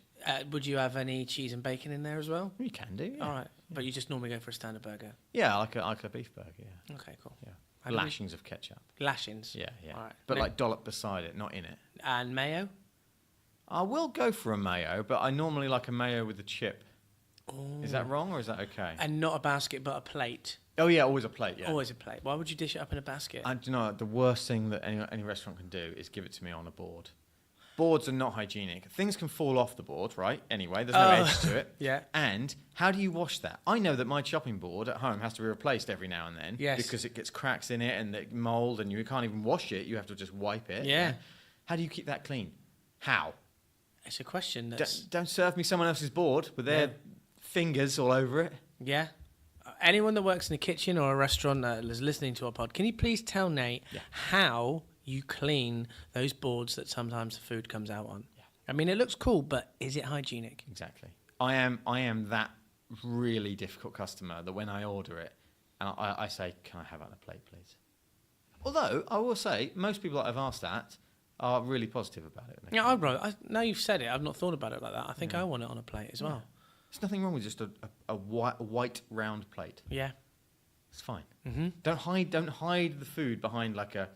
Would you have any cheese and bacon in there as well? You can do. Yeah. All right, but you just normally go for a standard burger. Yeah, like a beef burger. Yeah. Okay, cool. Yeah. Lashings of ketchup. Lashings. Yeah. All right. But like dollop beside it, not in it. And mayo. I will go for a mayo, but I normally like a mayo with a chip. Ooh. Is that wrong or is that okay? And not a basket, but a plate. Oh yeah, always a plate. Yeah. Always a plate. Why would you dish it up in a basket? And you know, the worst thing that any restaurant can do is give it to me on a board. Boards are not hygienic. Things can fall off the board, right? Anyway, there's no edge to it. Yeah. And how do you wash that? I know that my chopping board at home has to be replaced every now and then. Yes. Because it gets cracks in it and it mold, and you can't even wash it. You have to just wipe it. Yeah. How do you keep that clean? How? It's a question. Don't serve me someone else's board with their fingers all over it. Yeah. Anyone that works in a kitchen or a restaurant that is listening to our pod, can you please tell Nate how you clean those boards that sometimes the food comes out on? Yeah. I mean, it looks cool, but is it hygienic? Exactly. I am that really difficult customer that when I order it, and I say, "Can I have it on a plate, please?" Although I will say, most people that I've asked that are really positive about it. Yeah, now you've said it, I've not thought about it like that. I think I want it on a plate as well. There's nothing wrong with just a white round plate. Yeah, it's fine. Mm-hmm. Don't hide the food behind like a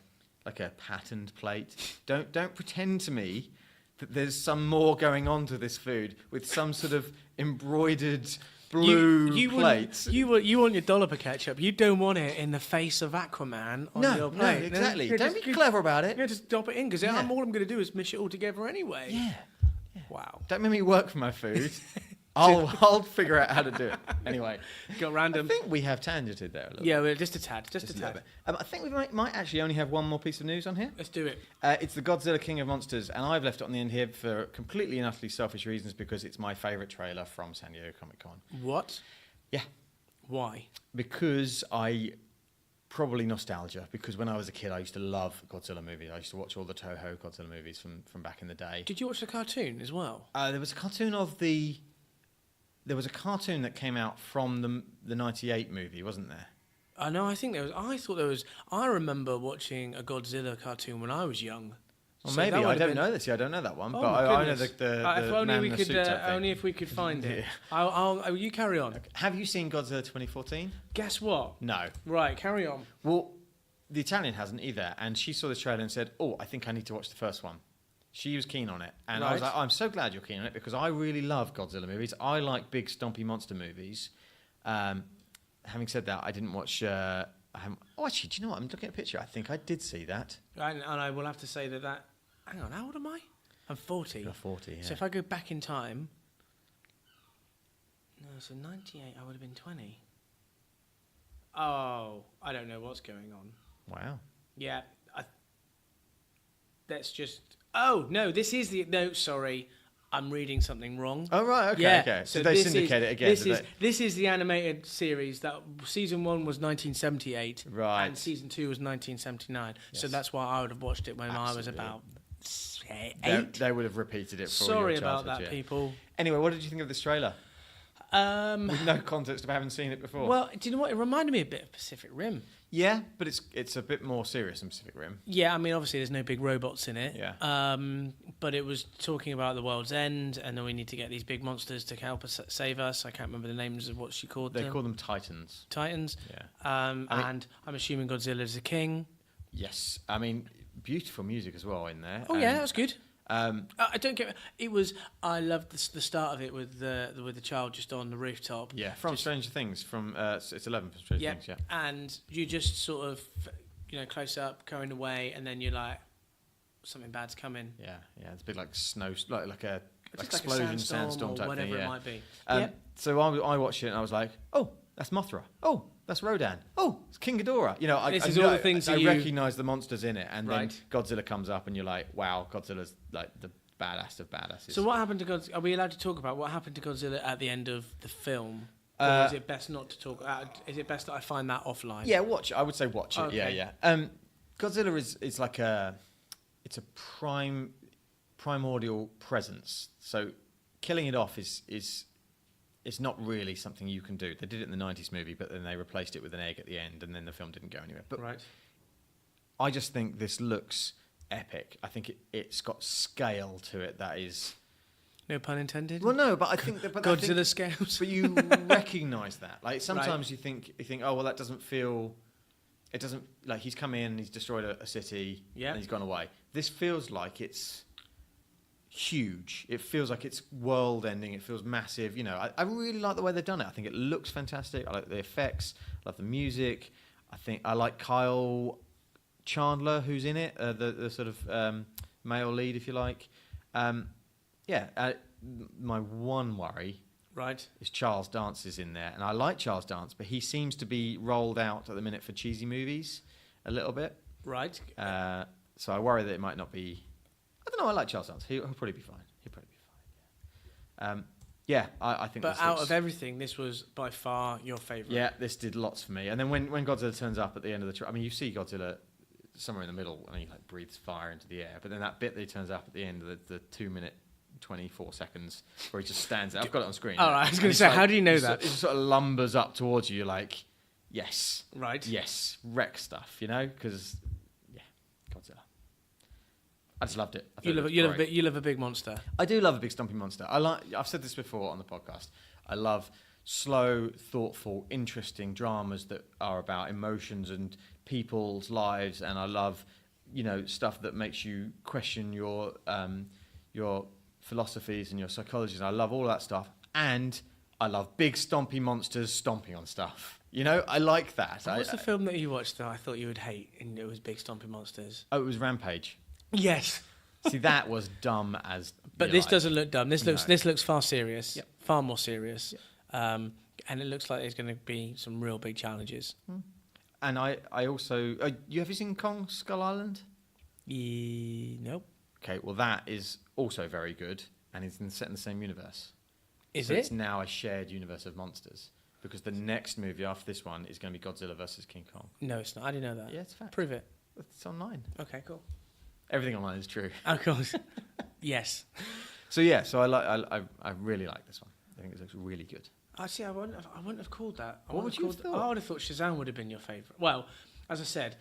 patterned plate. Don't pretend to me that there's some more going on to this food with some sort of embroidered blue plates. You want your dollop of ketchup. You don't want it in the face of Aquaman on your plate. No, exactly. Don't be clever about it. Yeah, just drop it in, because all I'm going to do is mish it all together anyway. Yeah. Wow. Don't make me work for my food. I'll figure out how to do it. Anyway, got random. I think we have tangented there a little bit. Yeah, well, just a tad. Just a tad. I think we might actually only have one more piece of news on here. Let's do it. It's the Godzilla King of Monsters, and I've left it on the end here for completely and utterly selfish reasons because it's my favourite trailer from San Diego Comic-Con. What? Yeah. Why? Because probably nostalgia, because when I was a kid I used to love Godzilla movies. I used to watch all the Toho Godzilla movies from back in the day. Did you watch the cartoon as well? There was a cartoon There was a cartoon that came out from the 98 movie, wasn't there? I know. I think there was. I thought there was. I remember watching a Godzilla cartoon when I was young. Well, so maybe I don't know this. I don't know that one, but I know the if only man we in the could. suit type thing. Only if we could find it. I'll. You carry on. Okay. Have you seen Godzilla 2014? Guess what? No. Right, carry on. Well, the Italian hasn't either, and she saw this trailer and said, "Oh, I think I need to watch the first one." She was keen on it, and I was like, "I'm so glad you're keen on it because I really love Godzilla movies. I like big, stompy monster movies." Having said that, I didn't watch. Actually, do you know what? I'm looking at a picture. I think I did see that. And I will have to say that. Hang on, how old am I? I'm 40. You're 40. Yeah. So if I go back in time, so 98, I would have been 20. Oh, I don't know what's going on. Wow. Yeah, that's just. Oh no, this is the no. Sorry, I'm reading something wrong. Oh right, okay, yeah. okay. So they syndicate it again. This is the animated series that season 1 was 1978, right, and season 2 was 1979. Yes. So that's why I would have watched it when I was about 8. They would have repeated it. For Sorry your about that, people. Anyway, what did you think of this trailer? With no context of having seen it before. Well, do you know what? It reminded me a bit of Pacific Rim. Yeah, but it's a bit more serious than Pacific Rim. Yeah, I mean, obviously there's no big robots in it. Yeah. But it was talking about the world's end, and then we need to get these big monsters to help us save us. I can't remember the names of what she called them. They call them Titans. Titans. Yeah. And I'm assuming Godzilla is a king. Yes. I mean, beautiful music as well in there. Oh yeah, that was good. I don't get. It was. I loved the start of it with the child just on the rooftop. Yeah, from Stranger Things. From it's 11 from Stranger Things. Yeah, and you just sort of, close up, going away, and then you're like, something bad's coming. Yeah. It's a bit like snow, like a explosion, sandstorm or type whatever thing. it might be. So I watched it and I was like, oh, that's Mothra. Oh, that's Rodan. Oh, it's King Ghidorah. I recognise the monsters in it, and then Godzilla comes up, and you're like, wow, Godzilla's like the baddest of badasses. So what happened to Godzilla? Are we allowed to talk about what happened to Godzilla at the end of the film? Or is it best not to talk? Is it best that I find that offline? Yeah, watch it. I would say watch it. Okay. Yeah. Godzilla is like it's a primordial presence. So killing it off is not really something you can do. They did it in the 90s movie, but then they replaced it with an egg at the end, and then the film didn't go anywhere. But I just think this looks epic. I think it's got scale to it that is... No pun intended? Well, no, but I think... Godzilla scales. But you recognise that. Like, sometimes you think, oh, well, that doesn't feel... It doesn't... Like, he's come in, he's destroyed a city, and he's gone away. This feels like it's... huge. It feels like it's world-ending. It feels massive. I really like the way they've done it. I think it looks fantastic. I like the effects. I love the music. I like Kyle Chandler, who's in it, the sort of male lead, if you like. My one worry is Charles Dance is in there, and I like Charles Dance, but he seems to be rolled out at the minute for cheesy movies a little bit. Right. So I worry that it might not be... I don't know. I like Charles Dance. He'll probably be fine. I think. But out of everything, this was by far your favourite. Yeah, this did lots for me. And then when Godzilla turns up at the end of the... you see Godzilla somewhere in the middle, and he breathes fire into the air. But then that bit that he turns up at the end of the 2 minute 24 seconds where he just stands there. I've got it on screen. All right, I was going to say, how do you know that? It sort of lumbers up towards you. You're like, yes. Right. Yes. Wreck stuff, Because, Godzilla. I just loved it. You love a big monster. I do love a big stumpy monster. I've said this before on the podcast. I love slow, thoughtful, interesting dramas that are about emotions and people's lives, and I love, stuff that makes you question your philosophies and your psychologies. And I love all that stuff, and I love big stompy monsters stomping on stuff. I like that. What's the film that you watched that I thought you would hate, and it was big stompy monsters? Oh, it was Rampage. Yes. See, that was dumb as. But this doesn't look dumb. This looks far serious. Yep. Far more serious. Yep. And it looks like there's going to be some real big challenges. And I also... have you seen Kong Skull Island? Nope. Okay, well, that is also very good, and it's set in the same universe. Is so it? It's now a shared universe of monsters, because the next movie after this one is going to be Godzilla versus King Kong. No, it's not. I didn't know that. Yeah, it's a fact. Prove it. It's online. Okay, cool. Everything online is true. Of course. Yes. So I really like this one. I think it looks really good. Actually, I wouldn't have called that. What would you have thought? I would have thought Shazam would have been your favourite. Well, as I said,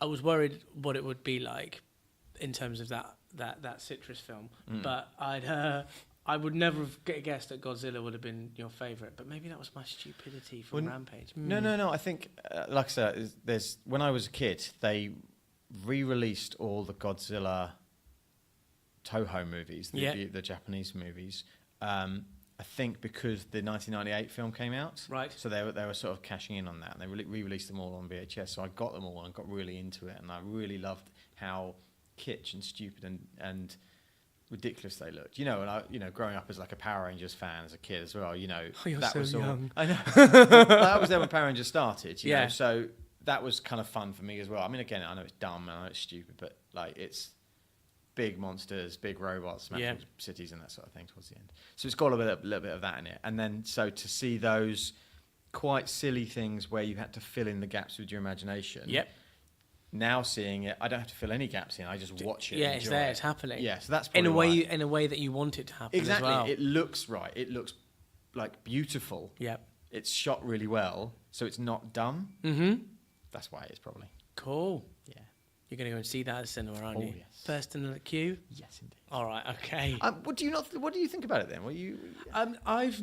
I was worried what it would be like in terms of that citrus film. But I would never have guessed that Godzilla would have been your favourite. But maybe that was my stupidity from Rampage. No. I think, like I said, when I was a kid, they re-released all the Godzilla Toho movies, the Japanese movies. I think because the 1998 film came out, right? So they were sort of cashing in on that, and they re-released them all on VHS. So I got them all and got really into it, and I really loved how kitsch and stupid and ridiculous they looked. And growing up as like a Power Rangers fan as a kid as well. You're that so was young. I know. That was there when Power Rangers started. You know? So that was kind of fun for me as well. I mean, again, I know it's dumb and I know it's stupid, but like it's big monsters, big robots, smashing cities and that sort of thing towards the end. So it's got a little bit of that in it. And then so to see those quite silly things where you had to fill in the gaps with your imagination. Yep. Now seeing it, I don't have to fill any gaps in. I just watch it. Yeah, it's there. It's happening. Yeah, so that's in a way that you want it to happen. Exactly. As well. It looks right. It looks like beautiful. Yep. It's shot really well, so it's not dumb. Mm-hmm. That's why it is probably. Cool. Yeah. You're going to go and see that at the cinema, aren't you? Yes. First in the queue? Yes, indeed. All right, okay. What do you think about it then? I've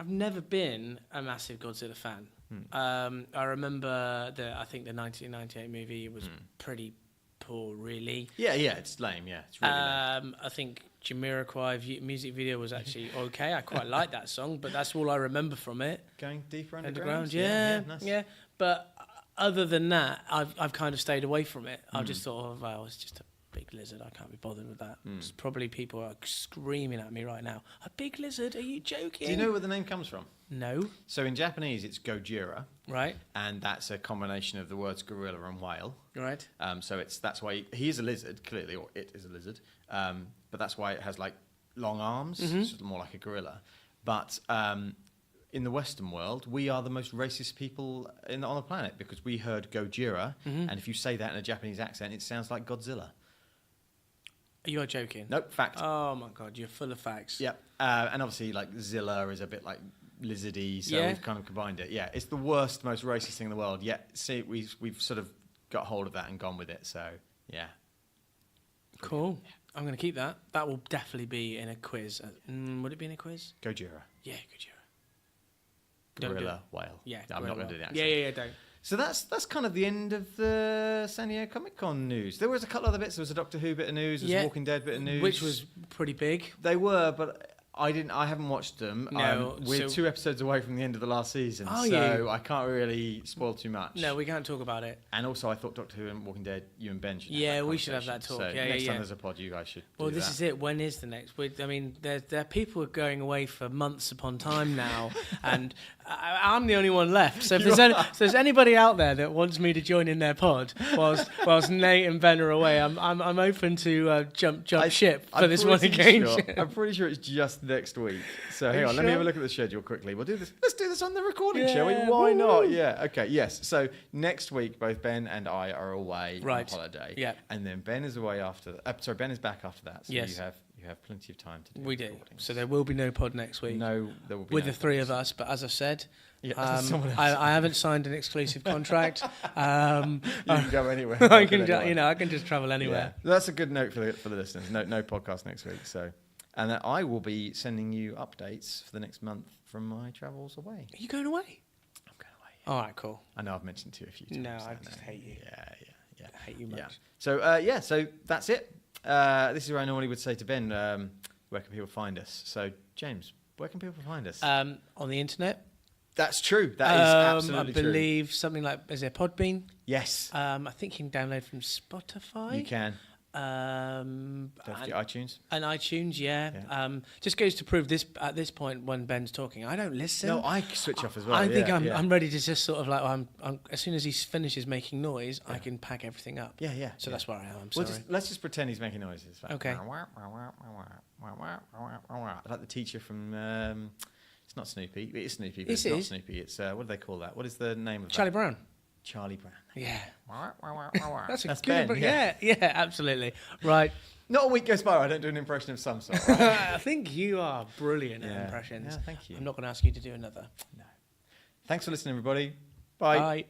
never been a massive Godzilla fan. I remember I think the 1998 movie was pretty poor, really. Yeah, it's lame. Yeah, it's really lame. I think Jamiroquai music video was actually okay. I quite like that song, but that's all I remember from it. Going deeper underground. Nice. Yeah. But other than that, I've kind of stayed away from it. I've just thought, it's just a big lizard. I can't be bothered with that. It's probably people are screaming at me right now. A big lizard? Are you joking? Do you know where the name comes from? No. So in Japanese, it's Gojira. Right. And that's a combination of the words gorilla and whale. Right. So that's why he is a lizard, clearly, or it is a lizard. But that's why it has like long arms. It's more like a gorilla. But in the Western world, we are the most racist people on the planet because we heard Gojira, and if you say that in a Japanese accent, it sounds like Godzilla. You are joking. Nope, fact. Oh my god, you're full of facts. Yeah, and obviously like Zilla is a bit like lizardy, so we've kind of combined it. Yeah, it's the worst, most racist thing in the world. Yet, see, we've sort of got hold of that and gone with it. So yeah, cool. Yeah. I'm going to keep that. That will definitely be in a quiz. Would it be in a quiz? Gojira. Yeah, Gojira. Gorilla, whale. Yeah, I'm not going to do the accent. Yeah, don't. So that's kind of the end of the San Diego Comic-Con news. There was a couple other bits. There was a Doctor Who bit of news. There was a Walking Dead bit of news. Which was pretty big. They were, but I haven't watched them. No. We're 2 episodes away from the end of the last season. I can't really spoil too much. No, we can't talk about it. And also, I thought Doctor Who and Walking Dead, you and Ben should have that we should have that talk. So next time there's a pod, you guys should do this is it. When is the next? I mean, there are people going away for months upon time now, and I'm the only one left. So if there's anybody out there that wants me to join in their pod whilst Nate and Ben are away, I'm open to jump ship for this one occasion. I'm pretty sure it's just next week. So hang on, let me have a look at the schedule quickly. We'll do this. Let's do this on the recording, shall we? Yeah, Why not? Yeah. Okay. Yes. So next week, both Ben and I are away on holiday. Yeah. And then Ben is away after. Sorry, Ben is back after that. So Yes. you have plenty of time to do. We do. recordings. So there will be no pod next week. No, there will be with no the three pods. of us. But as I said, someone else. I haven't signed an exclusive contract. You can go anywhere. I can, I can just travel anywhere. Yeah. That's a good note for the listeners. No podcast next week. So, and then I will be sending you updates for the next month from my travels away. Are you going away? I'm going away. All right, cool. I know I've mentioned it to you a few times. No, I just hate you. Yeah. I hate you much. Yeah. So so that's it. This is where I normally would say to Ben, where can people find us? So James, where can people find us? On the internet. That's true. That is absolutely true. I believe something like, is there Podbean? Yes. I think you can download from Spotify. You can. Don't forget iTunes. And iTunes, yeah. Just goes to prove this at this point when Ben's talking, I don't listen. No, I switch off as well. I think I'm ready to just sort of like, I'm as soon as he finishes making noise, I can pack everything up. Yeah. So that's where I am. I'm sorry. Let's just pretend he's making noises. Like, okay. Like the teacher from. It's not Snoopy. It is Snoopy, but it's not Snoopy. It's what do they call that? What is the name of Charlie that? Brown. Charlie Brown. Yeah. That's good. Ben, yeah, absolutely. Right. Not a week goes by I don't do an impression of some sort. Right? I think you are brilliant at impressions. Yeah, thank you. I'm not going to ask you to do another. No. Thanks for listening, everybody. Bye. Bye.